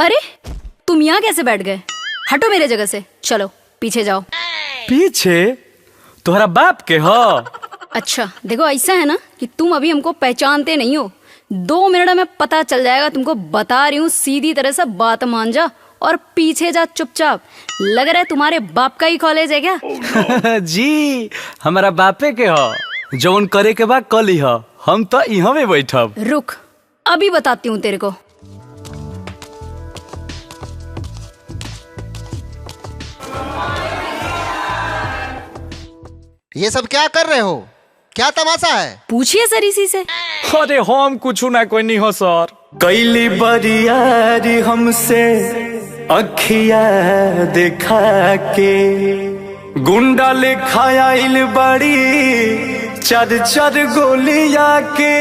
अरे तुम यहाँ कैसे बैठ गए? हटो मेरे जगह से, चलो पीछे जाओ। पीछे? तुम्हारा बाप के हो? अच्छा देखो, ऐसा है ना कि तुम अभी हमको पहचानते नहीं हो। 2 मिनट में पता चल जाएगा तुमको। बता रही हूँ, सीधी तरह से बात मान जा और पीछे जा चुपचाप। लग रहा है तुम्हारे बाप का ही कॉलेज है क्या? जी हमारा बापे के हो, जौन करे के बाद कल ही हो। हम तो यहाँ में बैठब। रुक, अभी बताती हूँ तेरे को। ये सब क्या कर रहे हो? क्या तमाशा है? पूछिए सर इसी से। अरे हम कुछ ना कोई नहीं हो सर। कैली बरियारी हमसे अखिया देखा के, गुंडा ले खायाइल बड़ी 4 गोलिया के।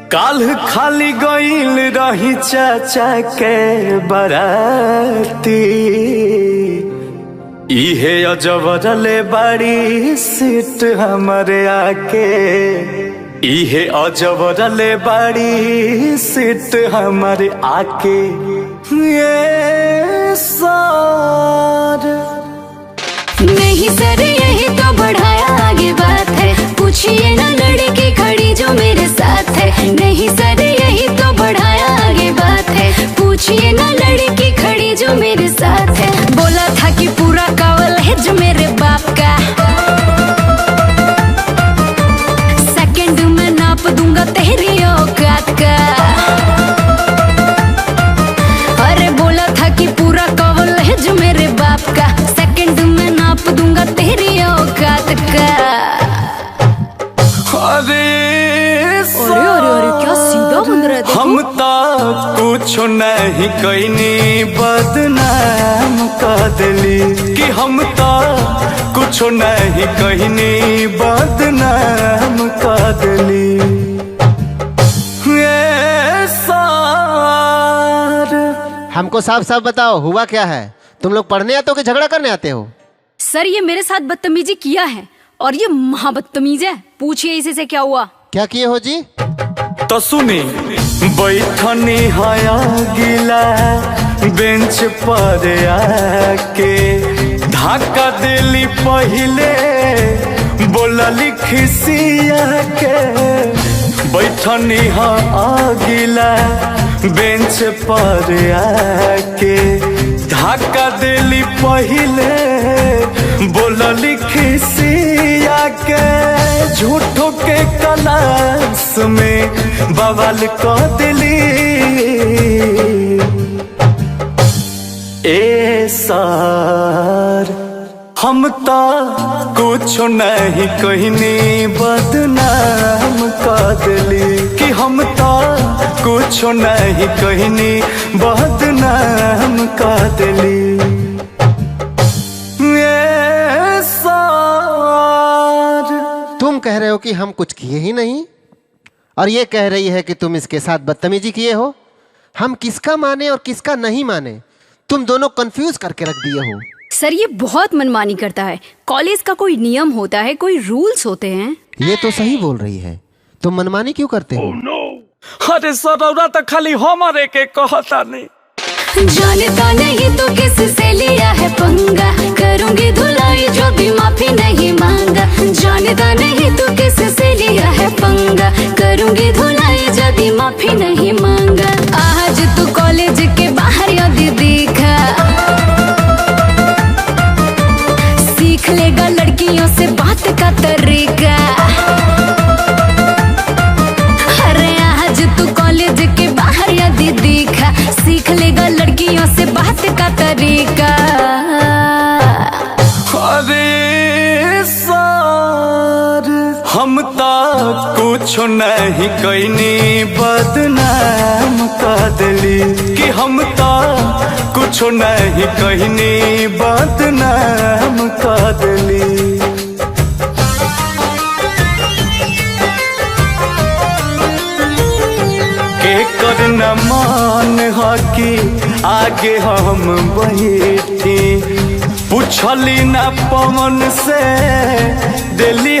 काल खाली गईल रही चाचा के बराती, इहे अजबरले बड़ी सीट हमारे आके। इहे अजबरले बड़ी सीट हमारे आके। ये सर नहीं सर, यही तो बढ़ाया आगे बात है। पूछिए ना लड़की खड़ी जो मेरे साथ है। नहीं सर, यही तो बढ़ाया आगे बात है। पूछिए ना लड़की खड़ी जो मेरे साथ है। बोला था कि पूरा कावल है जो मेरे बाप का। सेकंड में नाप दूंगा तेरी औकात का। अरे बोला था कि पूरा कावल है जो मेरे बाप का। सेकंड में नाप दूंगा तेरी औकात का। अरे अरे क्या सीधा बन रहा है, देखो। हम तो कुछ नहीं कहनी, बदनाम कर दिली। कि हम तो कुछ नहीं कहनी, बदनाम कर दिली। ये सर हमको साफ साफ बताओ, हुआ क्या है? तुम लोग पढ़ने आते हो कि झगड़ा करने आते हो? सर ये मेरे साथ बदतमीजी किया है और ये महाबदतमीज है। पूछिए इसी से क्या हुआ। क्या किए हो जी? तो सुनी, बैठनी हया गिला बेंच पर आके, धक्का दिली पहले बोलली खिसिया के। बैठनी हाँ गिला बेंच पर आके, धक्का दिली पहले बोलली खिसिया के। झूठो के क्लास में बवाल कर दिली। ए सर हम तो कुछ नहीं कहनी, बदनाम कर दिली। कि हम तो कुछ नहीं कहनी, बदनाम कर दिली। ये सर तुम कह रहे हो कि हम कुछ किए ही नहीं, और ये कह रही है कि तुम इसके साथ बदतमीजी किए हो। हम किसका माने और किसका नहीं माने, तुम दोनों कंफ्यूज करके रख दिए हो। सर ये बहुत मनमानी करता है। कॉलेज का कोई नियम होता है, कोई रूल्स होते हैं। ये तो सही बोल रही है, तुम मनमानी क्यों करते हो? अरे सर तो खाली हमारे के कहता नहीं। जानता नहीं तो किससे लिया है पंगा। करूंगी धुलाई जो भी माफी नहीं मांगा। जानता नहीं तो किससे लिया है पंगा। करूंगी धुलाई जो भी माफी नहीं मांगा। आज तू कॉलेज के बाहर यदि दिखा, सीख लेगा लड़कियों से बात का तरीका। अरे आज तू कॉलेज के बाहर यदि दिखा, सीख लेगा लड़कियों से बात का तरीका। अरे सर हम तो कुछ नहीं कहनी, बदनाम कर दिली। कि हम तो कुछ नहीं कहनी, बदनाम कर दिली। करना मान हकी आगे हम बैठी, पूछली ना पवन से दिली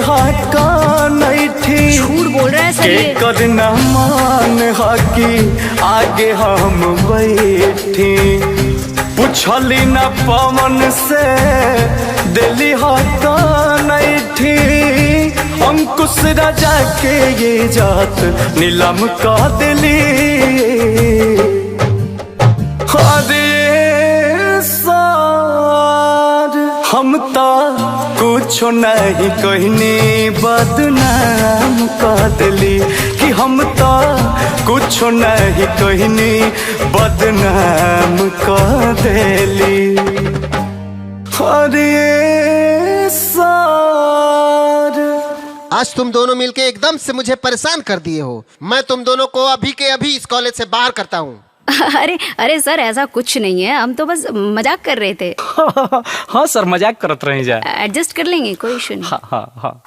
नहीं थी। झूठ बोल रहा है सर ये। करना मान हकी आगे हम बैठी। पूछली ना पवन से दिली नहीं थी। अंकुश राजा के ये जात नीलम का दिली। हम तो कुछ नहीं कहनी बदनाम कर दिली कि हम तो कुछ नहीं कहनी बदनाम कर दिली। अरे सार आज तुम दोनों मिलके एकदम से मुझे परेशान कर दिए हो। मैं तुम दोनों को अभी के अभी इस कॉलेज से बाहर करता हूँ। अरे अरे सर ऐसा कुछ नहीं है, हम तो बस मजाक कर रहे थे। हाँ सर, मजाक करत रहे जा। एडजस्ट कर लेंगे, कोई इशू नहीं। हाँ हाँ हाँ।